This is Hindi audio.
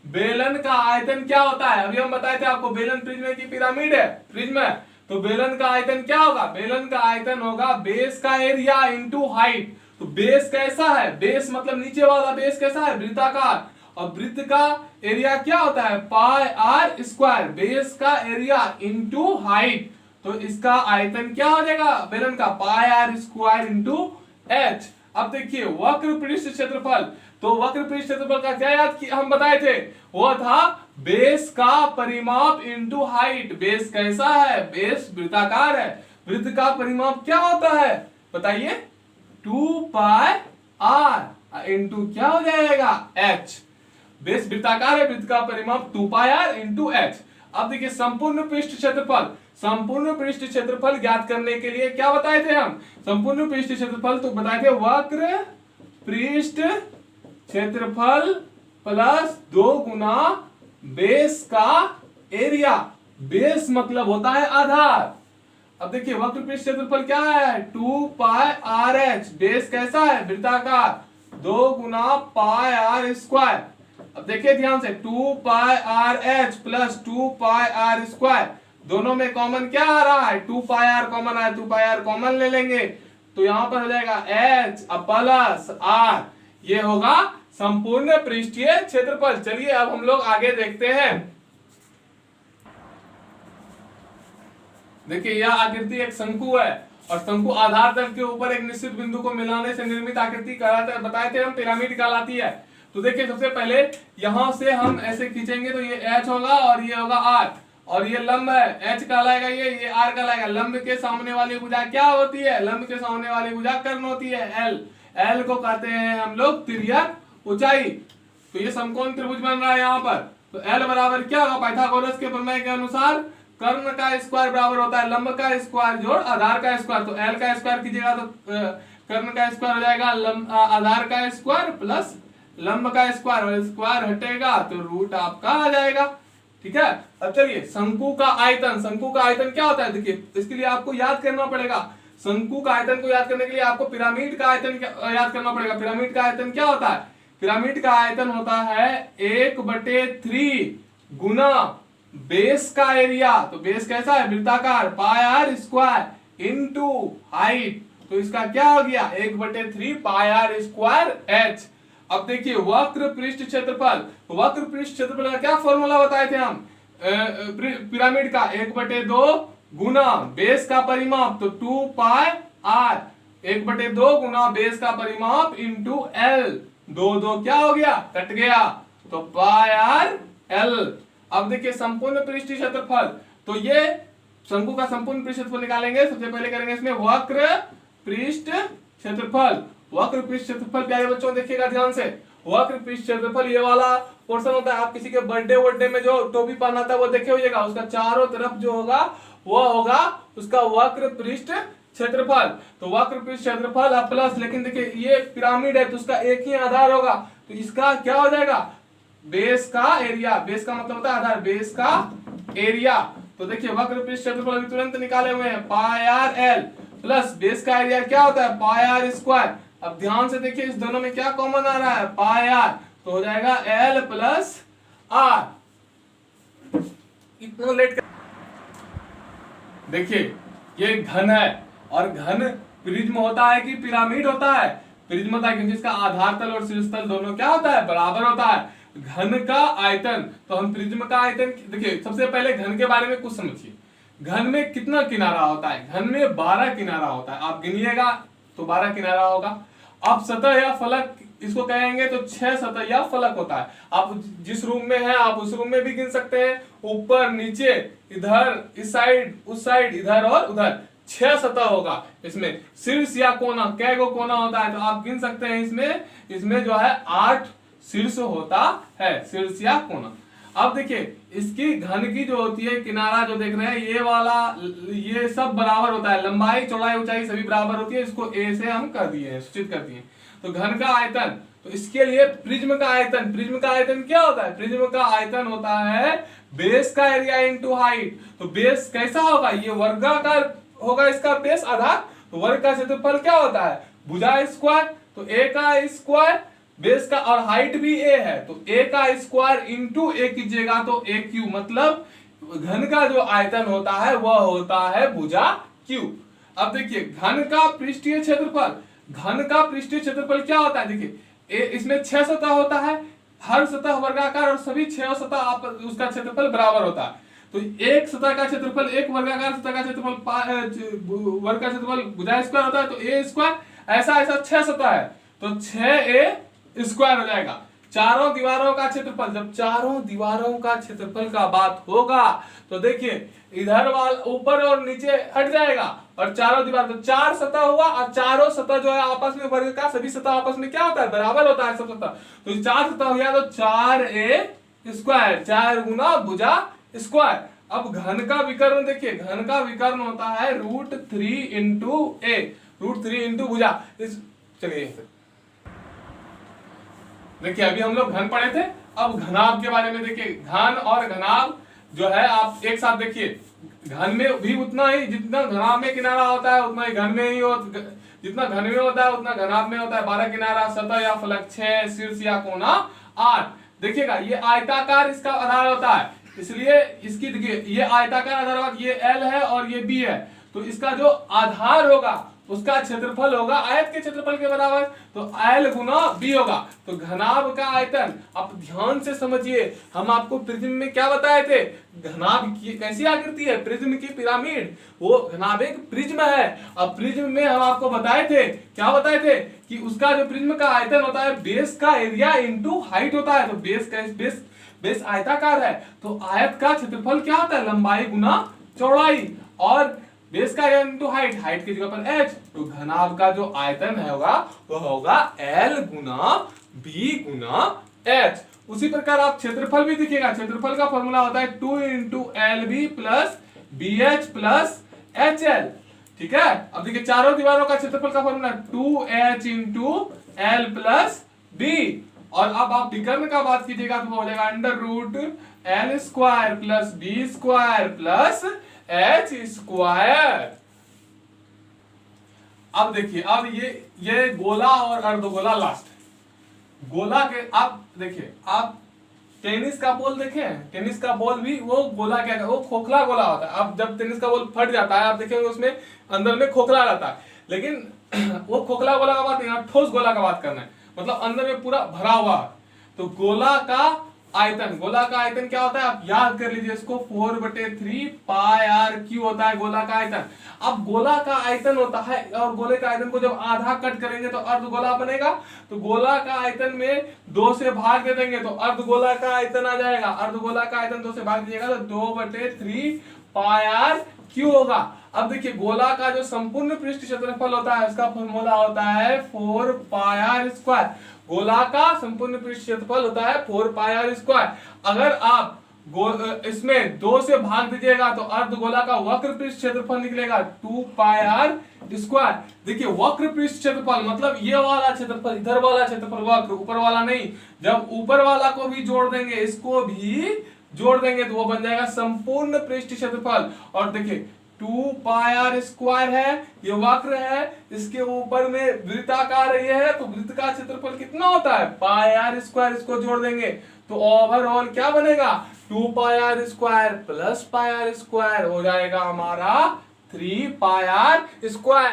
बेलन का आयतन क्या होता है? अभी हम बताए थे आपको, बेलन प्रिज्म की पिरामिड है, प्रिज्म है, तो बेलन का आयतन क्या होगा? बेलन का आयतन होगा बेस का एरिया इंटू हाइट। तो बेस कैसा है? बेस मतलब नीचे वाला बेस कैसा है? वृत्ताकार, और वृत्त का एरिया क्या होता है? पाई आर स्क्वायर, बेस का एरिया इंटू हाइट। तो इसका आयतन क्या हो जाएगा बेलन का? पाई आर स्क्वायर इंटू एच। अब देखिए वक्र पृष्ठ क्षेत्रफल, तो वक्र पृष्ठ क्षेत्रफल का क्या याद किया हम बताए थे? वो था बेस का परिमाप इंटू हाइट। बेस कैसा है? बेस वृत्ताकार है, वृत्त का परिमाप क्या होता है बताइए? 2 पाई आर इंटू क्या हो जाएगा? एच। बेस वृत्ताकार है, वृत्त का परिमाप 2 पाई आर इंटू एच। अब देखिए संपूर्ण पृष्ठ क्षेत्रफल, संपूर्ण पृष्ठ क्षेत्रफल ज्ञात करने के लिए क्या बताए थे हम? संपूर्ण पृष्ठ क्षेत्रफल तो बताए थे वक्र पृष्ठ क्षेत्रफल प्लस 2 गुना बेस का एरिया। बेस मतलब होता है आधार। अब देखिए वक्र पृष्ठ क्षेत्रफल क्या है? 2 पाई आर एच। बेस कैसा है? वृत्ताकार, 2 गुना पाई आर स्क्वायर। अब देखिए ध्यान से, 2 pi R H plus 2 pi R square, दोनों में कॉमन क्या आ रहा है? 2 पाई आर कॉमन आया, 2 पाई आर कॉमन ले लेंगे तो यहां पर हो जाएगा एच प्लस आर। ये होगा संपूर्ण पृष्ठीय क्षेत्रफल। चलिए अब हम लोग आगे देखते हैं। देखिए यह आकृति एक शंकु है, और शंकु आधार तल के ऊपर एक निश्चित बिंदु को मिलाने से निर्मित आकृति कहलाता है, बताए थे हम, पिरामिड कहलाती है। तो देखिए सबसे पहले यहां से हम ऐसे खींचेंगे तो ये एच होगा और ये होगा आर, और ये लंब है, एच कहलाएगा, ये आर कहलाएगा। लंब के सामने वाली भुजा क्या होती है? लंब के सामने वाली भुजा कर्ण होती है, एल। एल को कहते हैं हम लोग तिर्यक ऊंचाई। तो ये समकोण त्रिभुज बन रहा है यहाँ पर। तो एल बराबर क्या होगा? पाइथागोरस के प्रमेय के अनुसार कर्ण का स्क्वायर बराबर होता है लंब का स्क्वायर जोड़ आधार का स्क्वायर। तो एल का स्क्वायर कीजिएगा तो कर्ण का स्क्वायर हो जाएगा आधार का स्क्वायर प्लस लंब का स्क्वायर, और स्क्वायर हटेगा तो रूट आपका आ जाएगा। ठीक है। अब चलिए शंकु का आयतन, शंकु का आयतन क्या होता है? देखिए इसके लिए आपको याद करना पड़ेगा, शंकु का आयतन को याद करने के लिए आपको पिरामिड का आयतन याद करना पड़ेगा। पिरामिड का आयतन क्या होता है? पिरामिड का आयतन होता है 1/3 गुना बेस का एरिया। तो बेस कैसा है? वृत्ताकार, पाई आर स्क्वायर इंटू हाइट। तो इसका क्या हो गया? 1/3 पाई आर स्क्वायर एच। अब देखिए वक्र पृष्ठ क्षेत्रफल, वक्र पृष्ठ क्षेत्रफल का क्या फॉर्मूला बताए थे हम पिरामिड का? 1/2 गुना बेस का परिमाप, तो 2 पाई आर, 1/2 गुना बेस का परिमाप इंटू एल। 2 क्या हो गया? कट गया, तो पाई आर एल। अब देखिए संपूर्ण पृष्ठ क्षेत्रफल, तो ये शंकु का संपूर्ण पृष्ठ क्षेत्रफल निकालेंगे। सबसे पहले करेंगे इसमें वक्र पृष्ठ क्षेत्रफल। वक्र पृष्ठ क्षेत्रफल प्यारे बच्चों देखिएगा ध्यान से, वक्र पृष्ठ क्षेत्रफल ये वाला पोर्शन होता है। आप किसी के बर्थडे में जो टोपी पहनाता है वो देखे होइएगा, उसका चारों तरफ जो होगा वो होगा उसका वक्र पृष्ठ क्षेत्रफल। तो वक्र पृष्ठ क्षेत्रफल प्लस, लेकिन देखिए ये पिरामिड है तो उसका एक ही आधार होगा, तो इसका क्या हो जाएगा? बेस का एरिया। बेस का मतलब होता है आधार, बेस का एरिया। तो देखिए वक्र पृष्ठ क्षेत्रफल अभी तुरंत निकाले हुए हैं, पाई आर एल प्लस बेस का एरिया क्या होता है? पाई आर स्क्वायर। अब ध्यान से देखिए इस दोनों में क्या कॉमन आ रहा है? पाई आर, तो हो जाएगा एल प्लस आर। इतना लेट कर देखिए ये घन है, और घन प्रिज्म होता है कि पिरामिड होता है? प्रिज्म होता है, क्योंकि इसका आधार तल और शीर्ष तल दोनों क्या होता है? बराबर होता है। घन का आयतन, तो हम प्रिज्म का आयतन देखिए सबसे पहले घन के बारे में कुछ समझिए। घन में कितना किनारा होता है? घन में 12 किनारा होता है। आप गिनिएगा तो 12 किनारा होगा। अब सतह या फलक इसको कहेंगे तो 6 सतह या फलक होता है। आप जिस रूम में है आप उस रूम में भी गिन सकते हैं, ऊपर नीचे इधर इस साइड उस साइड इधर और उधर 6 सतह होगा। इसमें शीर्ष या कोना, कै गो कोना होता है तो आप गिन सकते हैं। इसमें जो है 8 शीर्ष होता है, शीर्ष या कोना। अब देखिए इसकी घन की जो होती है किनारा जो देख रहे हैं ये वाला, ये सब बराबर होता है, लंबाई चौड़ाई ऊंचाई सभी बराबर होती है। इसको ए से हम कर दिए हैं, सूचित कर दिए। तो घन का आयतन, तो इसके लिए प्रिज्म का आयतन, प्रिज्म का आयतन क्या होता है? प्रिज्म का आयतन होता है बेस का एरिया इंटू हाइट। तो बेस कैसा होगा? ये वर्गाकार होगा इसका बेस आधार। तो वर्ग का क्षेत्रफल क्या होता है? भुजा स्क्वायर, तो ए का स्क्वायर बेस का और हाइट भी ए है, तो ए का स्क्वायर इंटू ए कीजिएगा तो ए क्यू, मतलब घन का जो आयतन होता है वह होता है भुजा क्यू। अब देखिए घन का पृष्ठीय क्षेत्रफल, घन का पृष्ठीय क्षेत्रफल क्या होता है, देखिए इसमें 6 सतह होता है, हर सतह वर्गाकार और सभी 6 सतह उसका क्षेत्रफल बराबर होता है। तो एक सतह का क्षेत्रफल, एक वर्गाकार सतह का क्षेत्रफल वर्ग का क्षेत्रफल भुजा स्क्वायर होता है, तो ए स्क्वायर, ऐसा ऐसा 6 सतह है तो 6a स्क्वायर हो जाएगा। चारों दीवारों का क्षेत्रफल, जब चारों दीवारों का क्षेत्रफल का बात होगा तो देखिए इधर वाल ऊपर और नीचे हट जाएगा और चारों दीवार, तो 4 सतह हुआ और चारों सतह जो है आपस में वर्ग का, सभी सतह आपस में क्या होता है, बराबर होता है सब सतह, तो 4 सतह हो गया तो 4a स्क्वायर, 4 गुना भुजा स्क्वायर। अब घन का विकर्ण देखिए, घन का विकर्ण होता है √3 इंटू ए, √3 इंटू भुजा। चलिए देखिए अभी हम लोग घन पढ़े थे, अब घनाभ के बारे में देखिए। घन और घनाभ जो है आप एक साथ देखिए, घन में भी उतना ही, जितना घनाभ में किनारा होता है उतना ही घन में ही जितना घन में होता है उतना घनाभ में होता है। 12 किनारा, सतह या फलक 6, शीर्ष या कोना 8। देखिएगा ये आयताकार इसका आधार होता है, इसलिए इसकी देखिए ये आयताकार आधार, ये L है और ये B है, तो इसका जो आधार होगा उसका क्षेत्रफल होगा आयत के क्षेत्रफल के बराबर, तो L गुना B होगा। तो घनाभ का आयतन, आप ध्यान से समझिए, हम आपको प्रिज्म में क्या बताए थे, घनाभ की कैसी आकृति है, प्रिज्म की पिरामिड, वो घनाभ एक प्रिज्म है। अब प्रिज्म में हम आपको बताए थे, क्या बताए थे कि उसका जो प्रिज्म का आयतन होता है बेस का एरिया इंटू हाइट होता है, तो बेस आयताकार है तो आयत का क्षेत्रफल क्या होता है, लंबाई गुना चौड़ाई, और बेस का एरिया इंटू हाइट, हाइट की जगह पर h, तो घनाभ का जो आयतन है होगा वो होगा L गुना B गुना h। उसी प्रकार आप क्षेत्रफल भी दिखेगा, क्षेत्रफल का फॉर्मूला होता है 2 into LB plus BH plus HL, ठीक है। अब देखिए चारों दीवारों का क्षेत्रफल का formula 2H into L plus B, और अब आप विकर्ण का बात कीजिएगा तो वो हो जाएगा √L square plus B square plus H square. अब देखिए, अब ये गोला और अर्धगोला लास्ट है। गोला के आप देखिए, आप टेनिस का बॉल देखे, टेनिस का बॉल भी वो गोला क्या है, वो खोखला गोला होता है। अब जब टेनिस का बॉल फट जाता है आप देखेंगे उसमें अंदर में खोखला रहता है, लेकिन वो खोखला गोला का बात नहीं, ठोस गोला का बात करना है, मतलब अंदर में पूरा भरा हुआ। तो गोला का आयतन, गोला का आयतन क्या होता है आप याद कर लीजिए इसको, 4/3 पाई r क्यू होता है गोला का आयतन। अब गोला का आयतन होता है, और गोले का आयतन को जब आधा कट करेंगे तो अर्धगोला बनेगा, तो गोला का आयतन में 2 से भाग दे देंगे तो अर्धगोला का आयतन आ जाएगा। अर्धगोला का आयतन 2 से भाग दीजिएगा तो 2/3 पाई r क्यू होगा। अब देखिए गोला का जो संपूर्ण पृष्ठ क्षेत्रफल होता है उसका फॉर्मूला होता है 4 पाई r स्क्वायर। गोला का संपूर्ण पृष्ठ क्षेत्रफल होता है 4 पाई r स्क्वायर। अगर आप इसमें 2 से भाग दीजिएगा तो अर्धगोला का वक्र पृष्ठ क्षेत्रफल निकलेगा 2 पाई r स्क्वायर। देखिए वक्र पृष्ठ क्षेत्रफल मतलब ये वाला क्षेत्रफल, इधर वाला क्षेत्रफल वक्र, ऊपर वाला नहीं। जब ऊपर वाला को भी जोड़ देंगे, इसको भी जोड़ देंगे तो वो बन जाएगा संपूर्ण पृष्ठ क्षेत्रफल। और देखिए 2 पाई r स्क्वायर है, ये वक्र है, इसके ऊपर में वृत्ताकार ये है, तो वृत्त का क्षेत्रफल कितना होता है पाई r स्क्वायर, इसको जोड़ देंगे तो ओवरऑल क्या बनेगा 2 पाई r square plus pi r square हो जाएगा हमारा 3 पाई r स्क्वायर।